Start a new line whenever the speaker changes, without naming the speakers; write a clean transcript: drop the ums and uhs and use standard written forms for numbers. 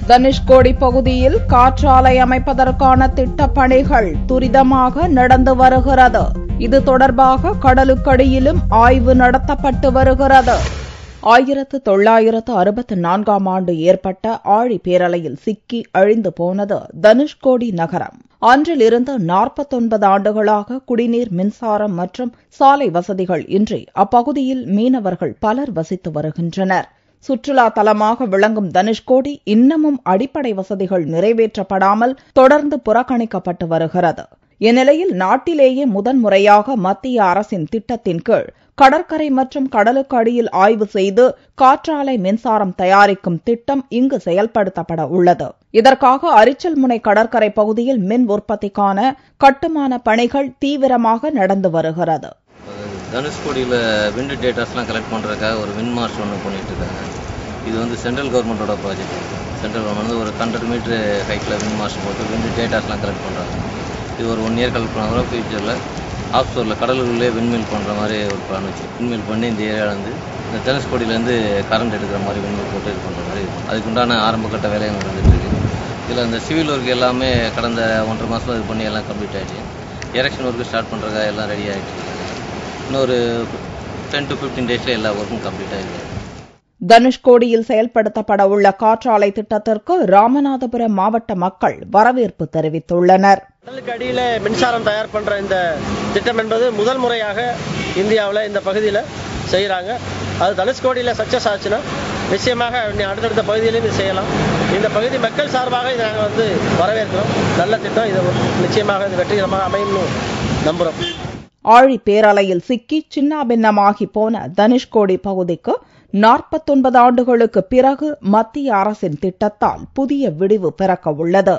தனுஷ்கோடி பகுதியில் காற்றாலை அமைப்பதற்கான திட்டப் பணிகள் துரிதமாக நடந்து வருகிறது. இது தொடர்பாக கடலுக்கடியிலும் ஆய்வு நடத்தப்பட்டு வருகிறது. 1964ஆம் ஆண்டு ஏற்பட்ட ஆழி பேரலையில் சிக்கி அழிந்து போனது தனுஷ்கோடி நகரம். அன்றிலிருந்து 49 ஆண்டுகளாக குடிநீர், மின்சாரம் மற்றும் சாலை வசதிகள் இன்றி அப்பகுதியில் மீனவர்கள் பலர் வசித்து வருகின்றனர். சுற்றுலா தலமாக விளங்கும் தனுஷ்கோடி இன்னமும் அடிப்படை வசதிகள் நிறைவேற்றப்படாமல் தொடர்ந்து புறக்கணிக்கப்பட்டு வருகிறது. இந்நிலையில் நாட்டிலேயே முதன்முறையாக மத்திய அரசின் திட்டத்தின் கீழ் கடற்கரை மற்றும் கடலுக்கு அடியில் ஆய்வு செய்து காற்றாலை மின்சாரம் தயாரிக்கும் திட்டம் இங்கு செயல்படுத்தப்பட உள்ளது. இதற்காக அரிச்சல்முனை கடற்கரை பகுதியில் மின் உற்பத்திக்கான கட்டுமான பணிகள் தீவிரமாக நடந்து வருகிறது.
தனுஷ்கோடியில் விண்ட் டேட்டாஸ்லாம் கலெக்ட் பண்ணுறதுக்காக ஒரு விண்ட் மார்ஷ் ஒன்று பண்ணிட்டு இருக்காங்க. இது வந்து சென்ட்ரல் கவர்மெண்டோட ப்ராஜெக்ட். சென்ட்ரல் கவர்மெண்ட் வந்து ஒரு 100 மீட்டர் ஹைட்டில் விண்ட் மார்ஷ் போட்டு விண்ட் டேட்டாஸ்லாம் கலெக்ட் பண்ணுறாங்க. இது ஒரு 1 இயர் கலெக்ட் பண்ணாலும் ஃபியூச்சரில் ஆஃப்ஷோரில் கடலுக்குள்ளே விண்மில் பண்ணுற மாதிரி ஒரு பிளான் வச்சு விண்மில் பண்ணி இந்த ஏரியாவிலேருந்து இந்த தனுஷ்கோடியிலேருந்து கரண்ட் எடுக்கிற மாதிரி விண்மில் போட்டு இது பண்ணுற மாதிரி இருக்கும். அதுக்குண்டான ஆரம்ப கட்ட வேலைகள் நடந்துட்டுருக்கு. இதில் அந்த சிவில் ஒர்க் எல்லாமே கடந்த 1.5 மாதம் இது பண்ணி எல்லாம் கம்ப்ளீட் ஆகிடுச்சு. எரெக்ஷன் ஒர்க்கு ஸ்டார்ட் பண்ணுறதுக்காக எல்லாம் ரெடி ஆகிடுச்சு. இன்னொரு 10 to 15 டேஸில் எல்லா ஒர்க்கும் கம்ப்ளீட் ஆகிடுச்சு.
தனுஷ்கோடியில் செயல்படுத்தப்பட உள்ள காற்றாலை திட்டத்திற்கு ராமநாதபுரம் மாவட்ட மக்கள் வரவேற்பு தெரிவித்துள்ளனர்.
கடலுக்கு அடியில் மின்சாரம் தயார் பண்ற இந்த திட்டம் என்பது முதல் முறையாக இந்தியாவில் இந்த பகுதியில் செய்கிறாங்க. அது தனுஷ்கோடியில் சக்சஸ் ஆச்சுன்னா நிச்சயமாக அடுத்தடுத்த பகுதியிலையும் இது செய்யலாம். இந்த பகுதி மக்கள் சார்பாக இதை நாங்கள் வந்து வரவேற்கிறோம். நல்ல திட்டம். இது நிச்சயமாக இது வெற்றிகரமாக அமையும்னு நம்புகிறோம்.
ஆழி பேரலையில் சிக்கி சின்னாபின்னமாகி போன தனுஷ்கோடி பகுதிக்கு 49 ஆண்டுகளுக்கு பிறகு மத்திய அரசின் திட்டத்தால் புதிய விடிவு பிறக்க உள்ளது.